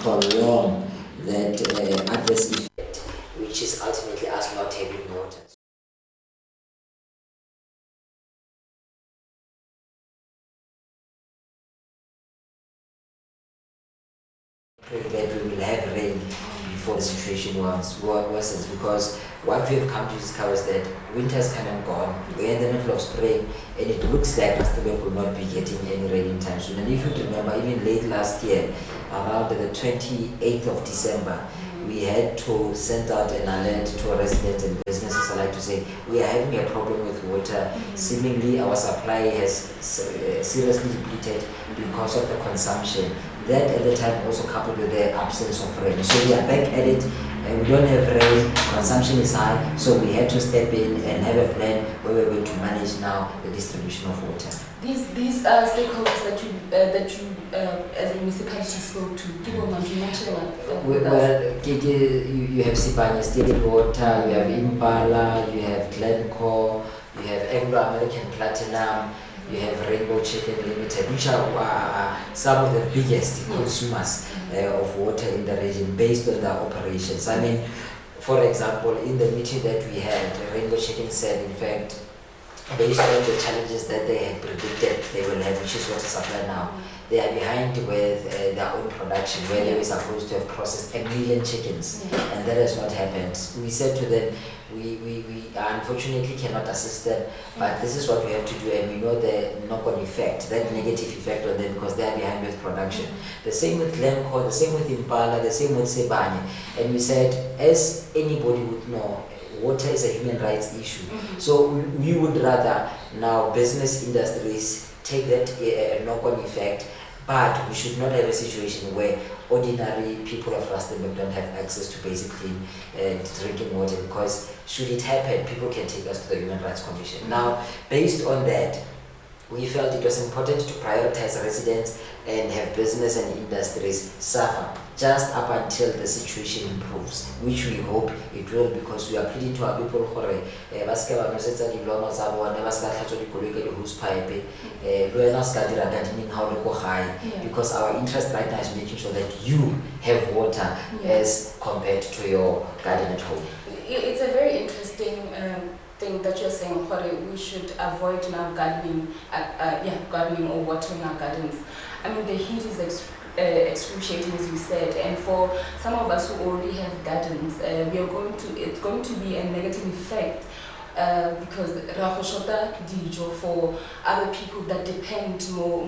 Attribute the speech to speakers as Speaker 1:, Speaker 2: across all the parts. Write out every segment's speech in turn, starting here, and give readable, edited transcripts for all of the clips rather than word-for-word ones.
Speaker 1: prolong that adverse effect, which is ultimately us not having water. That we will have rain before the situation worsens, because what we have come to discover is that winter has come and gone. We're in the middle of spring, and it looks like Rustenburg will not be getting any rain in time soon. And if you remember, even late last year, around the 28th of December, we had to send out an alert to our residents and businesses. I like to say we are having a problem with water. Seemingly, our supply has seriously depleted because of the consumption. That at the time also coupled with the absence of rain. So we are back at it, and we don't have rain, consumption is high, so we had to step in and have a plan where we're going to manage now the distribution of water.
Speaker 2: These stakeholders that you as a municipality spoke to, people want to mention
Speaker 1: you have Sibanye State Water, you have Impala, you have Glencore, you have Anglo-American Platinum, you have Rainbow Chicken Limited, which are some of the biggest consumers of water in the region based on their operations. I mean, for example, in the meeting that we had, Rainbow Chicken said, in fact, based on the challenges that they had predicted they will have, which is water supply now, they are behind with their own production, where they were supposed to have processed 1 million chickens, and that has not happened. We said to them, we unfortunately cannot assist them, but this is what we have to do, and we know the knock-on effect, that negative effect on them, because they are behind with production. The same with Glencore, the same with Impala, the same with Sibanye. And we said, as anybody would know, water is a human rights issue. So we would rather now business industries take that knock-on effect, but we should not have a situation where ordinary people of Rustenburg don't have access to basic clean drinking water, because should it happen, people can take us to the Human Rights Commission. Now, based on that, we felt it was important to prioritize residents and have business and industries suffer just up until the situation improves, which we hope it will, because we are pleading to our people because our interest right now is making sure that you have water as compared to your garden at home.
Speaker 2: It's a very interesting thing that you're saying, we should avoid now gardening or watering our gardens. I mean, the heat is excruciating, as you said, and for some of us who already have gardens, it's going to be a negative effect, because for other people that depend more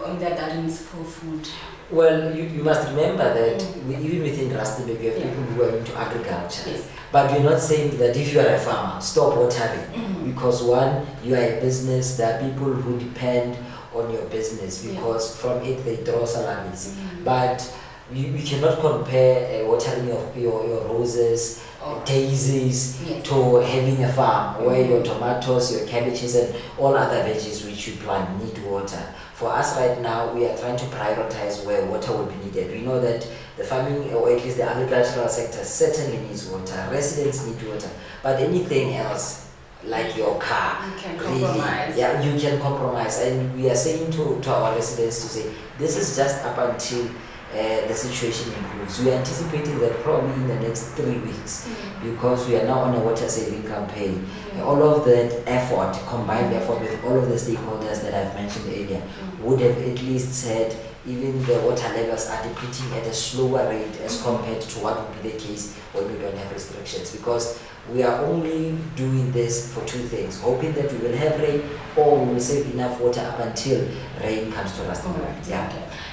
Speaker 2: on their gardens for food.
Speaker 1: Well, you must remember that even within Rustenburg, you have people who are into agriculture.
Speaker 2: Yes.
Speaker 1: But we're not saying that if you are a farmer, stop watering. Because one, you are a business, there are people who depend on your business, because from it they draw salaries. But you cannot compare watering of your roses, daisies, to having a farm where your tomatoes, your cabbages, and all other veggies which you plant need water. For us right now, we are trying to prioritize where water will be needed. We know that the farming, or at least the agricultural sector, certainly needs water. Residents need water. But anything else, like your car,
Speaker 2: you can compromise.
Speaker 1: You can compromise. And we are saying to our residents to say, this is just up until the situation improves. We are anticipating that probably in the next 3 weeks, because we are now on a water saving campaign. All of that effort, combined effort with all of the stakeholders that I've mentioned earlier, would have at least said even the water levels are depleting at a slower rate as compared to what would be the case when we don't have restrictions, because we are only doing this for two things: hoping that we will have rain, or we will save enough water up until rain comes to Rustenburg.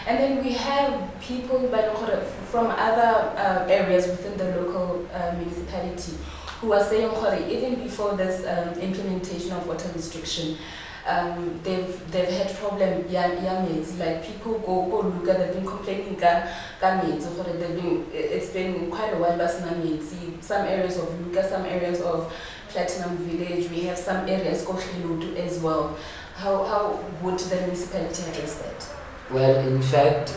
Speaker 2: And then we have people from other areas within the local municipality who are saying, even before this implementation of water restriction, they've had problem like people go look at, they've been complaining it's been quite a while, but some areas of Luka, some areas of Platinum Village, we have some areas as well. How would the municipality address that?
Speaker 1: Well, in fact,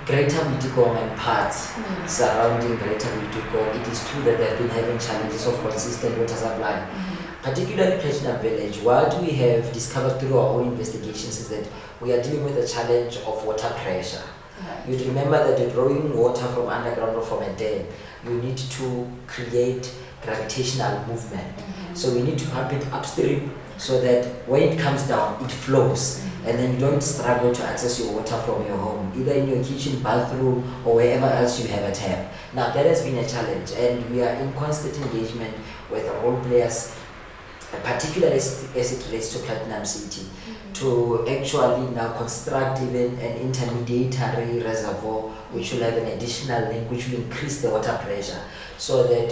Speaker 1: Greater Mitikong and parts surrounding Greater Mitikong, it is true that they've been having challenges of consistent water supply. Particularly Platinum Village, what we have discovered through our own investigations is that we are dealing with a challenge of water pressure.
Speaker 2: Right.
Speaker 1: You remember that you're drawing water from underground or from a dam, you need to create gravitational movement. So we need to pump it upstream so that when it comes down, it flows. And then you don't struggle to access your water from your home, either in your kitchen, bathroom, or wherever else you have a tap. Now that has been a challenge, and we are in constant engagement with role players, particularly as it relates to Platinum City, to actually now construct even an intermediary reservoir which will have an additional link which will increase the water pressure, so that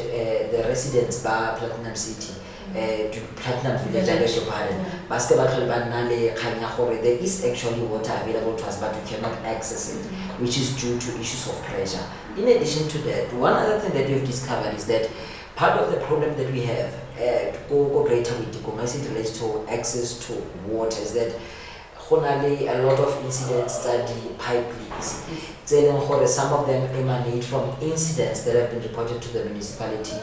Speaker 1: the residents by Platinum City, to Platinum Village, I beg your pardon, there is actually water available to us, but we cannot access it, which is due to issues of pressure. In addition to that, one other thing that we've discovered is that part of the problem that we have at Greater Windhoek, as it relates to access to water, is that a lot of incidents study pipe leaks. Some of them emanate from incidents that have been reported to the municipality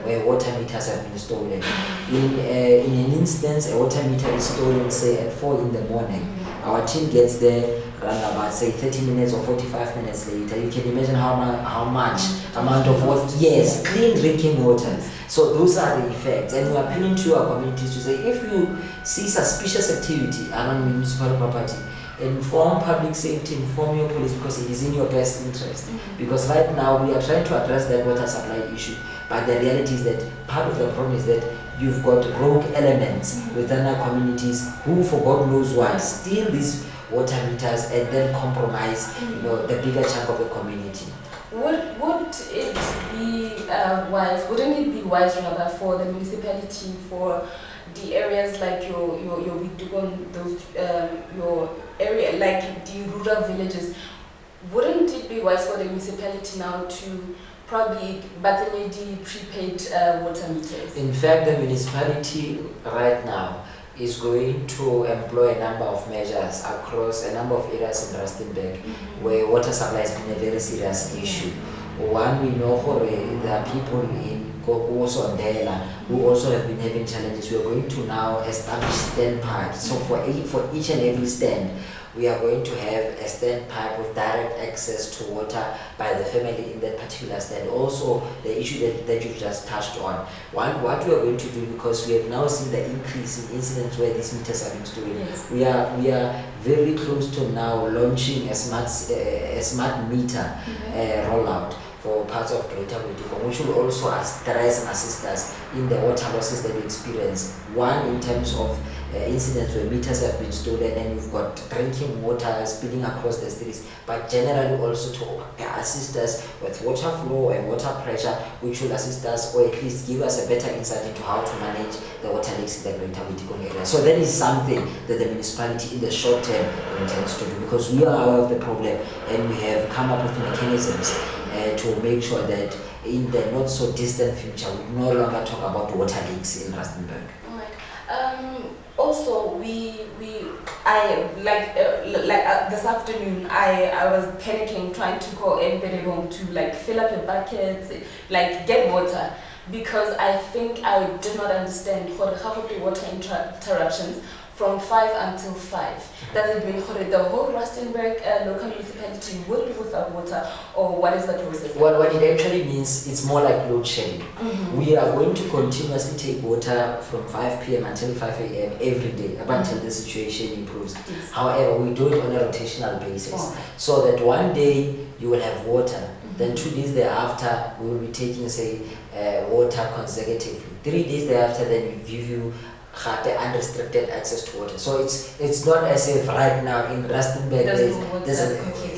Speaker 1: where water meters have been stolen. In an instance, a water meter is stolen, say at 4 in the morning. Our team gets there around about, say, 30 minutes or 45 minutes later. You can imagine how much amount of water. Yes, clean drinking water. So those are the effects, and we are appealing to our communities to say, if you see suspicious activity around municipal property, inform public safety, inform your police, because it is in your best interest. Because right now we are trying to address that water supply issue, but the reality is that part of the problem is that you've got rogue elements within our communities who, for God knows why, steal these water meters and then compromise, the bigger chunk of the community.
Speaker 2: Would it be wise? Wouldn't it be wise rather for the municipality, for the areas like your those your area, like the rural villages? Wouldn't it be wise for the municipality now to probably maybe prepaid water meters?
Speaker 1: In fact, the municipality right now is going to employ a number of measures across a number of areas in Rustenburg where water supply has been a very serious issue. One, we know there are people in Sondela who also have been having challenges. We are going to now establish standpipes. So for each and every stand, we are going to have a standpipe with direct access to water by the family in that particular stand. Also, the issue that you just touched on. One, what we are going to do, because we have now seen the increase in incidents where these meters are being stolen, we are very close to now launching a smart meter rollout for parts of Greater Windhoek, which will also address and assist us in the water losses that we experience. One, in terms of incidents where meters have been stolen and you've got drinking water spilling across the streets, but generally also to assist us with water flow and water pressure, which will assist us, or at least give us a better insight into how to manage the water leaks in the Greater Windhoek area. So that is something that the municipality in the short term intends to do, because we are aware of the problem and we have come up with mechanisms to make sure that in the not so distant future we no longer talk about water leaks in Rustenburg.
Speaker 2: Also, this afternoon I was panicking trying to call everybody home to fill up your buckets, get water, because I think I did not understand half of the water interruptions from 5 until 5. Does it mean the whole Rustenburg local municipality will be without water, or what is the process?
Speaker 1: Well, what it actually means, it's more like load shedding. We are going to continuously take water from 5 p.m. until 5 a.m. every day up until the situation improves.
Speaker 2: Yes.
Speaker 1: However, we do it on a rotational basis, so that one day you will have water, then 2 days thereafter we will be taking, say, water consecutively. 3 days thereafter, then we give you the unrestricted access to water. So it's not as if right now in Rustenburg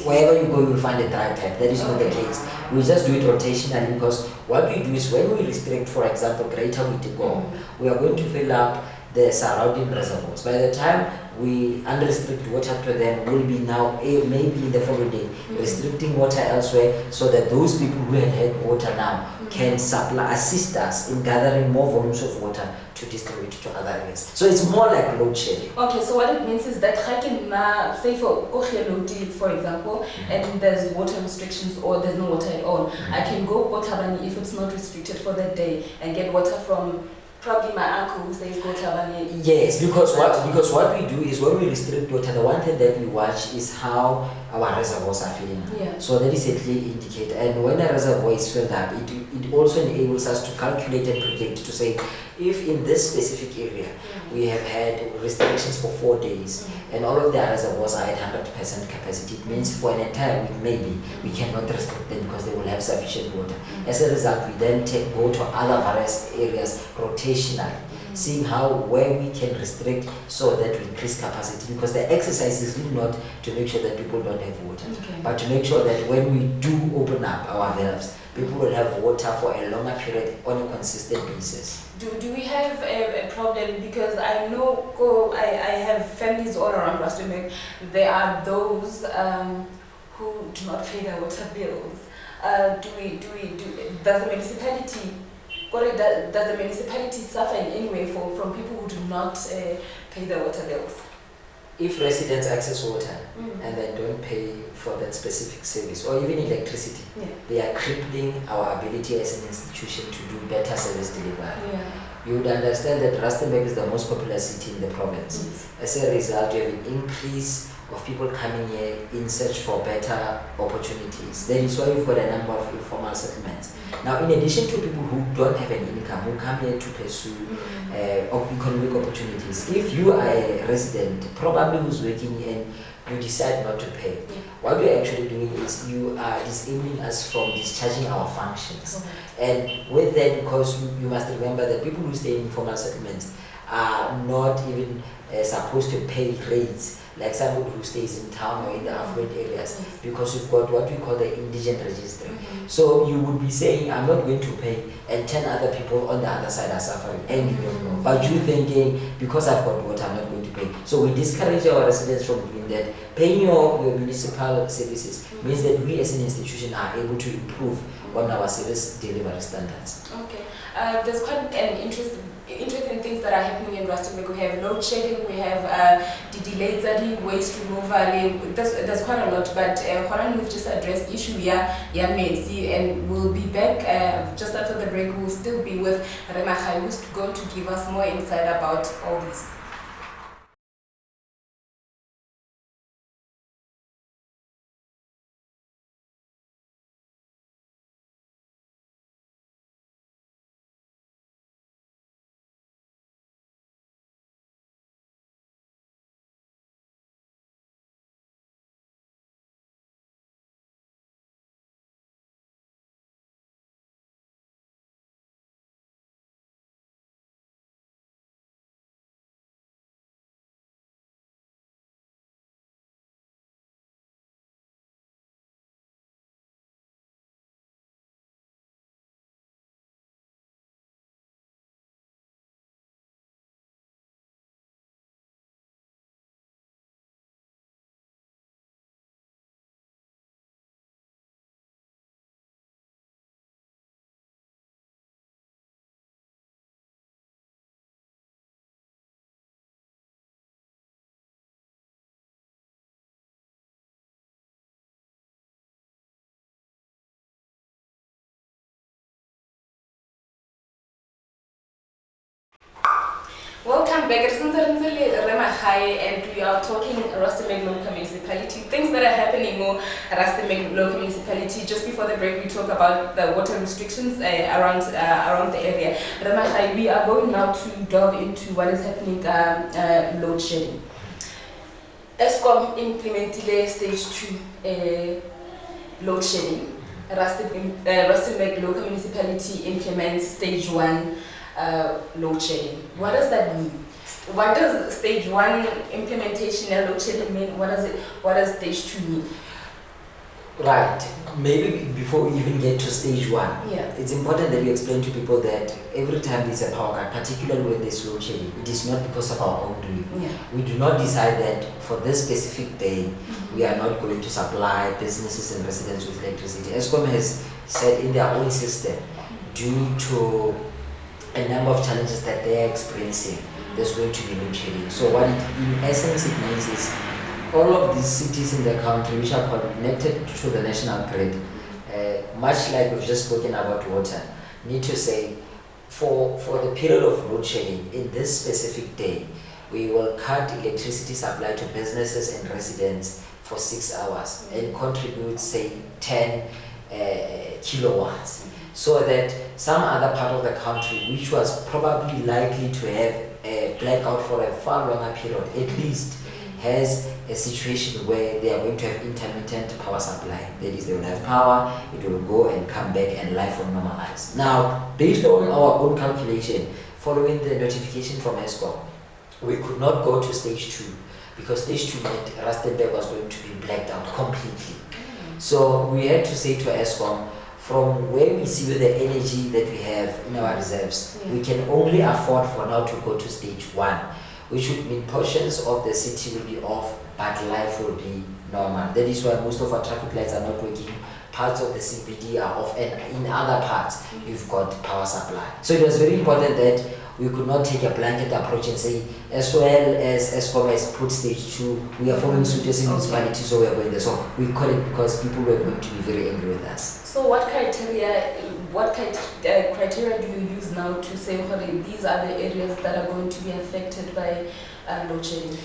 Speaker 1: wherever you go you will find a dry tap. That is not the case. We just do it rotationally, because what we do is when we restrict, for example, Greater Windhoek, we are going to fill up the surrounding reservoirs. By the time we unrestrict water to them, will be now maybe in the following day restricting water elsewhere, so that those people who had water now can assist us in gathering more volumes of water to distribute to other areas. So it's more like load shedding.
Speaker 2: Okay, so what it means is that say for example, and there's water restrictions or there's no water at all, I can go Kotabani if it's not restricted for that day and get water from probably my uncle who says go Tabane.
Speaker 1: Yes, because what we do is when we restrict water, the one thing that we watch is how our reservoirs are filling up.
Speaker 2: Yeah.
Speaker 1: So that is a clear indicator. And when a reservoir is filled up, it also enables us to calculate and predict to say if in this specific area we have had restrictions for 4 days and all of the reservoirs are at 100% capacity, it means for an entire week maybe we cannot restrict them because they will have sufficient water. As a result, we then go to other various areas rotationally, seeing where we can restrict so that we increase capacity, because the exercise is really not to make sure that people don't have water, but to make sure that when we do open up our valves, people will have water for a longer period on a consistent basis.
Speaker 2: Do we have a problem? Because I know I have families all around Rustenburg. There are those who do not pay their water bills. Does the municipality suffer in any way from people who do not pay their water bills?
Speaker 1: If residents access water and they don't pay for that specific service or even electricity, they are crippling our ability as an institution to do better service delivery. You would understand that Rustenburg is the most popular city in the province. As a result, you have an increase of people coming here in search for better opportunities. That is why we've got a number of informal settlements. Now, in addition to people who don't have an income, who come here to pursue economic opportunities, if you are a resident, probably who's working and you decide not to pay, what we're actually doing is you are disabling us from discharging our functions. And with that, because you must remember that people who stay in informal settlements are not even supposed to pay rates like somebody who stays in town or in the affluent areas, because we've got what we call the indigent register. So you would be saying, I'm not going to pay, and 10 other people on the other side are suffering, and you don't know. But you thinking, because I've got water, I'm not going to pay. So we discourage our residents from doing that. Paying your municipal services means that we as an institution are able to improve on our service delivery standards.
Speaker 2: Okay. There's quite an interesting things that are happening in Rustenburg. We have load shedding, we have the delayed waste removal. There's quite a lot, but Horan will just address issue Messi, and we'll be back just after the break. We'll still be with David Magae, who's going to give us more insight about all this. Welcome back. It's David Magae, and we are talking Rustenburg local municipality, things that are happening more Rustenburg local municipality. Just before the break, we talked about the water restrictions around the area. Magae, we are going now to delve into what is happening load shedding. ESCOM implemented stage 2 load shedding. Rustenburg local municipality implements stage 1 load shedding. What does that mean? What does stage 1 implementation and load shedding mean? What does stage 2 mean?
Speaker 1: Right. Maybe before we even get to stage 1, it's important that we explain to people that every time there's a power cut, particularly when there's load shedding, it is not because of our own doing. We do not decide that for this specific day we are not going to supply businesses and residents with electricity. ESCOM has said in their own system, due to a number of challenges that they are experiencing, there's going to be load shedding. So what in essence it means is all of these cities in the country which are connected to the national grid, much like we've just spoken about water, need to say for the period of load shedding, in this specific day, we will cut electricity supply to businesses and residents for 6 hours and contribute, say, 10 kilowatts, so that some other part of the country, which was probably likely to have a blackout for a far longer period, at least has a situation where they are going to have intermittent power supply. That is, they will have power, it will go and come back, and life will normalize. Now, based on our own calculation, following the notification from ESCOM, we could not go to stage 2 because stage 2 meant Rustenburg was going to be blacked out completely. So we had to say to ESCOM, from where we see the energy that we have in our reserves, we can only afford for now to go to stage 1, which would mean portions of the city will be off, but life will be normal. That is why most of our traffic lights are not working, parts of the CBD are off, and in other parts, you've got power supply. So it was very important that we could not take a blanket approach and say, as well as ESCOM has put stage 2, we are following suit as a municipality, so we are going there. So we call it because people were going to be very angry with us.
Speaker 2: So what criteria do you use now to say, okay, these are the areas that are going to be affected by load shedding?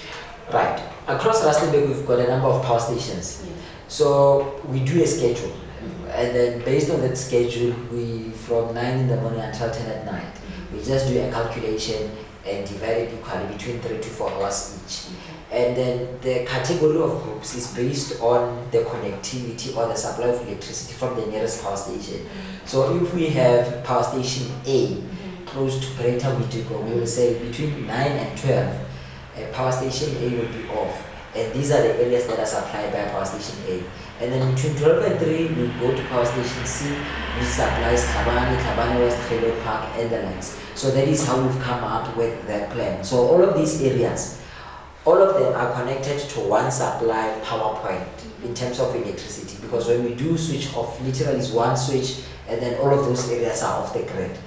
Speaker 1: Right. Across Rustenburg, we've got a number of power stations. So we do a schedule. And then based on that schedule, we from 9 in the morning until 10 at night, we just do a calculation and divide it equally between 3 to 4 hours each. And then the category of groups is based on the connectivity or the supply of electricity from the nearest power station. So if we have power station A close to Greater Whittigo, we will say between 9 and 12, power station A will be off. And these are the areas that are supplied by power station A. And then between 12 and 3, we go to power station C, which supplies Tlhabane West, Railway Park, and the likes. So that is how we've come up with that plan. So all of these areas, all of them are connected to one supply power point in terms of electricity, because when we do switch off, literally is one switch, and then all of those areas are off the grid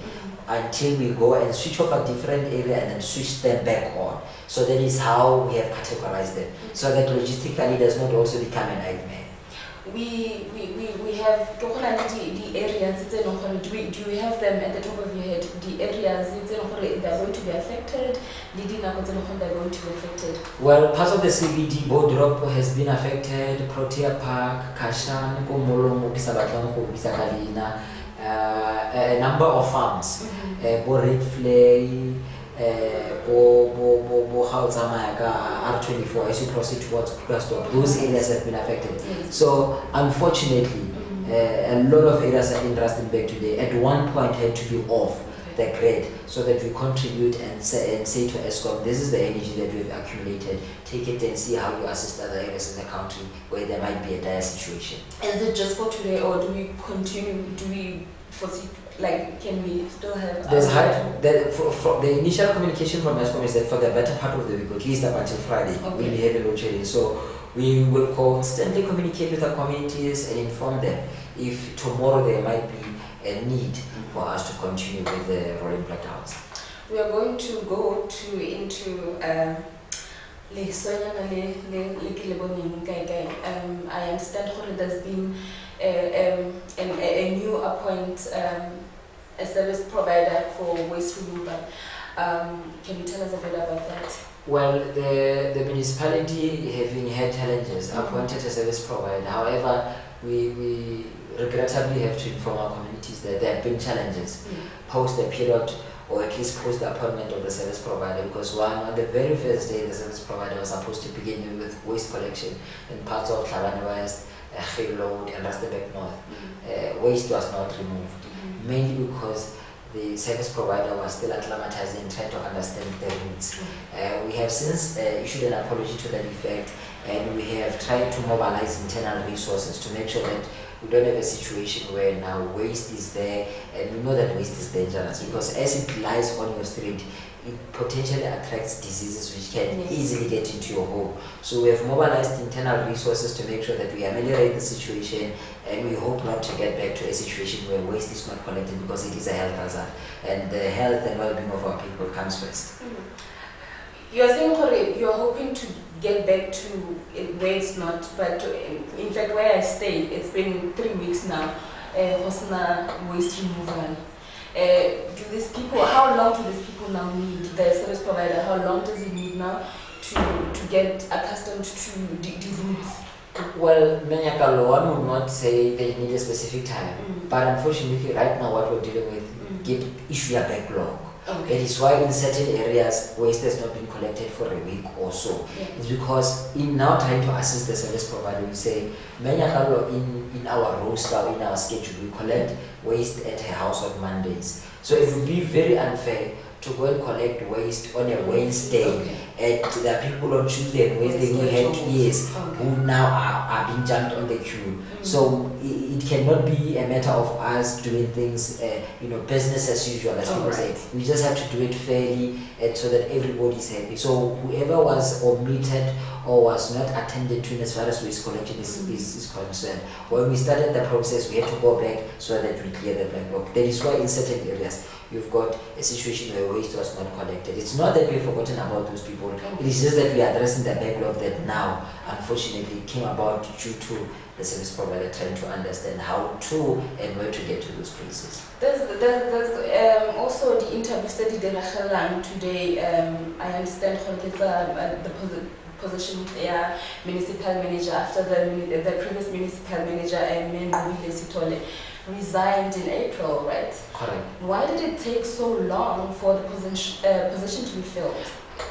Speaker 1: until we go and switch off a different area and then switch them back on. So that is how we have categorized them, so that logistically does not also become a nightmare.
Speaker 2: We have the areas, do we have them at the top of your head? The areas that are going to be affected, they're going to be affected?
Speaker 1: Well, parts of the CBD, Bodrop has been affected, Protea Park, Kashan, Komolo, Bisakalina, a number of farms, Bored Flay, R24, as you proceed towards Krugerstop, those areas have been affected. So unfortunately, a lot of areas are in Rustenburg today at one point had to be off the grid, so that we contribute and say to ESCOM, this is the energy that we've accumulated, take it and see how you assist other areas in the country where there might be a dire situation.
Speaker 2: Is it just for today, or do we continue, do we foresee, like, can we still have...
Speaker 1: There's the initial communication from ESCOM is that for the better part of the week, at least up until Friday, we'll be having load shedding. So we will constantly communicate with the communities and inform them if tomorrow there might be a need for us to continue with the rolling blackouts.
Speaker 2: We are going to go into I understand there's been a new appoint, a service provider for waste removal. Can you tell us a bit about that?
Speaker 1: Well, the municipality, having had challenges, appointed a service provider. However, we regrettably have to inform our communities that there have been challenges post the period, or at least post the appointment of the service provider, because on the very first day the service provider was supposed to begin with waste collection in parts of Tlhabane West, Road, and Rustenburg North. Waste was not removed, mainly because the service provider was still acclimatizing and trying to understand the routes. We have since issued an apology to that effect, and we have tried to mobilize internal resources to make sure that we don't have a situation where now waste is there, and we know that waste is dangerous, because as it lies on your street, it potentially attracts diseases which can easily get into your home. So we have mobilized internal resources to make sure that we ameliorate the situation, and we hope not to get back to a situation where waste is not collected, because it is a health hazard, and the health and well-being of our people comes first.
Speaker 2: You're saying you're hoping to get back to where it's not, but in fact where I stay, it's been 3 weeks now, Hosna waste removal. Do these people, how long do these people now need, the service provider, how long does it need now to get accustomed to these needs?
Speaker 1: Well, Menyakalo, one would not say they need a specific time, but unfortunately right now what we're dealing with give issue a backlog.
Speaker 2: Okay.
Speaker 1: That is why in certain areas waste has not been collected for a week or so.
Speaker 2: Yeah.
Speaker 1: It's because in now trying to assist the service provider, we say Menyakalo in our roster, in our schedule, we collect waste at her house on Mondays. So it would be very unfair to go and collect waste on a Wednesday.
Speaker 2: Okay.
Speaker 1: And there are people on Tuesday and Wednesday who had who now are being jumped on the queue. So it cannot be a matter of us doing things, business as usual, as people say. We just have to do it fairly so that everybody is happy. So whoever was omitted or was not attended to as far as waste collection is concerned, when we started the process, we had to go back so that we clear the backlog. That is why in certain areas you've got a situation where waste was not collected. It's not that we've forgotten about those people. It is just that we are addressing the backlog that now, unfortunately, came about due to the service provider trying to understand how to and where to get to those places.
Speaker 2: There's also the interview study that today. I understand the position with their municipal manager after the previous municipal manager, Sitole, resigned in April, right?
Speaker 1: Correct.
Speaker 2: Why did it take so long for the position to be filled?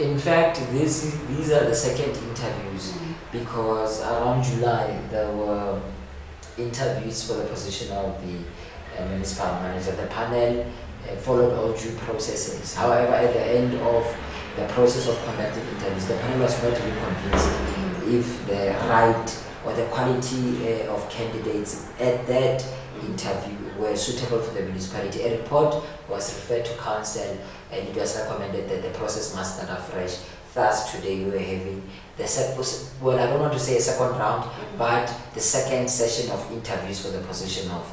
Speaker 1: In fact, these are the second interviews because around July there were interviews for the position of the municipal manager. The panel followed all due processes. However, at the end of the process of conducting interviews, the panel was not really convinced if the right or the quality of candidates at that interview were suitable for the municipality. A report was referred to council and it was recommended that the process must start afresh. Thus today we were having the well, I don't want to say a second round, but the second session of interviews for the position of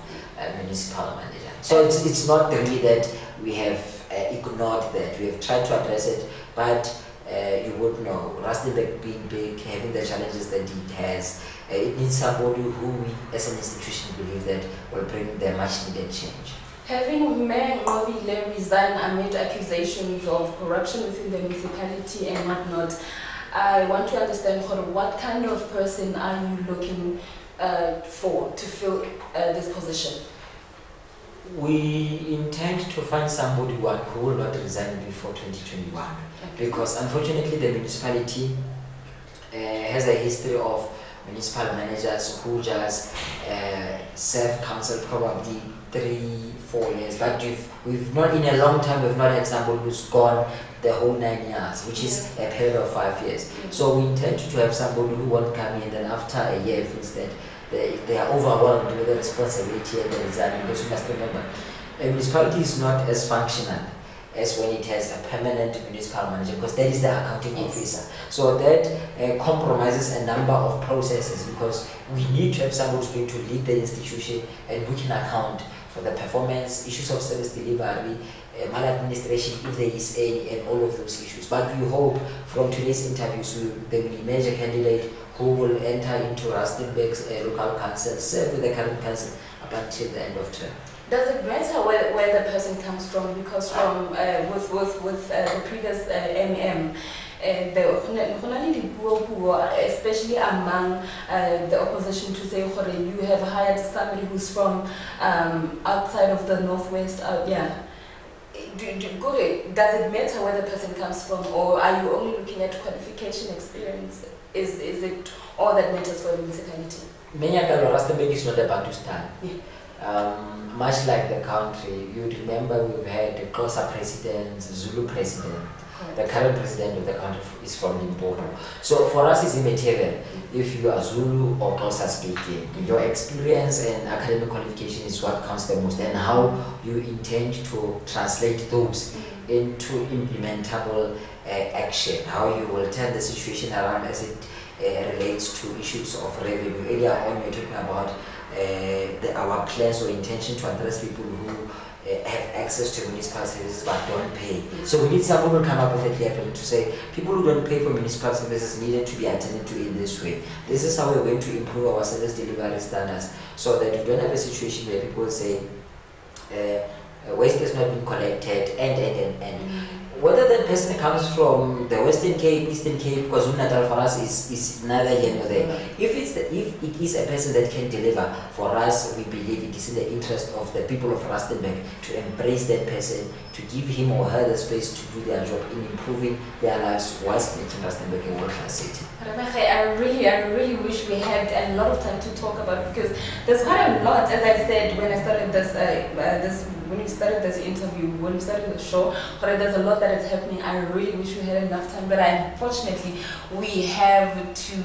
Speaker 1: municipal manager. So it's not really that we have ignored that. We have tried to address it, but you would know, Rustenburg being big, having the challenges that it has, it needs somebody who we as an institution believe that will bring the much needed change.
Speaker 2: Having Mayor Mobile resign amid accusations of corruption within the municipality and whatnot, I want to understand what kind of person are you looking for to fill this position?
Speaker 1: We intend to find somebody who will not resign before 2021, because unfortunately the municipality has a history of municipal managers who just serve council probably 3-4 years, but we've not in a long time we've not had somebody who's gone the whole 9 years, which is a period of 5 years. So we intend to have somebody who won't come in and then after a year feels that they are overwhelmed with the responsibility and the resign, because you must remember a municipality is not as functional as when it has a permanent municipal manager, because that is the accounting officer. So that compromises a number of processes, because we need to have someone who's going to lead the institution and who can account for the performance, issues of service delivery, maladministration if there is any, and all of those issues. But we hope from today's interviews there will emerge a candidate who will enter into Rustenburg's local council, serve with the current council up until the end of term.
Speaker 2: Does it matter where the person comes from? Because from with the previous MM, especially among the opposition, to say you have hired somebody who's from outside of the northwest. Does it matter where the person comes from, or are you only looking at qualification, experience? Is it all that matters for the municipality?
Speaker 1: Rustenburg is not a Bantustan. Much like the country, you remember we've had the Xhosa president, Zulu president. The current president of the country is from Limpopo. So for us it's immaterial if you are Zulu or Xhosa speaking. Your experience and academic qualification is what counts the most, and how you intend to translate those into implementable action, how you will turn the situation around as it relates to issues of revenue. Earlier on we were talking about our plans or intention to address people who have access to municipal services but don't pay. So we need someone who will come up with a clear plan to say people who don't pay for municipal services needed to be attended to in this way. This is how we're going to improve our service delivery standards, so that you don't have a situation where people say waste is not being collected, and. Whether that person comes from the Western Cape, Eastern Cape, because Natal for us is neither here nor there. If it is a person that can deliver, for us, we believe it is in the interest of the people of Rustenburg to embrace that person, to give him or her the space to do their job in improving their lives whilst making Rustenburg a world-class city.
Speaker 2: I really wish we had a lot of time to talk about it, because there's quite a lot, as I said when I started when we started this interview, when we started the show, but there's a lot that is happening. I really wish we had enough time, but unfortunately we have to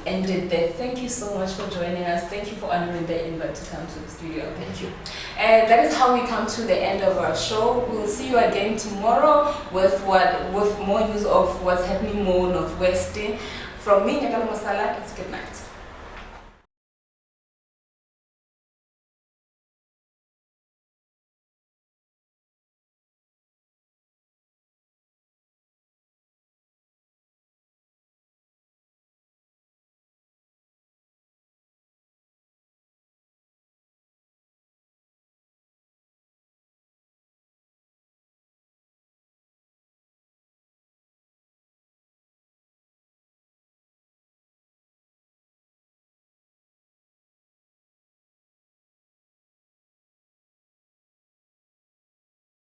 Speaker 2: end it there. Thank you so much for joining us. Thank you for honoring the invite to come to the studio.
Speaker 1: Thank you.
Speaker 2: And that is how we come to the end of our show. We'll see you again tomorrow with more news of what's happening more Northwestern. From me, Nyakalo Masala, it's good night.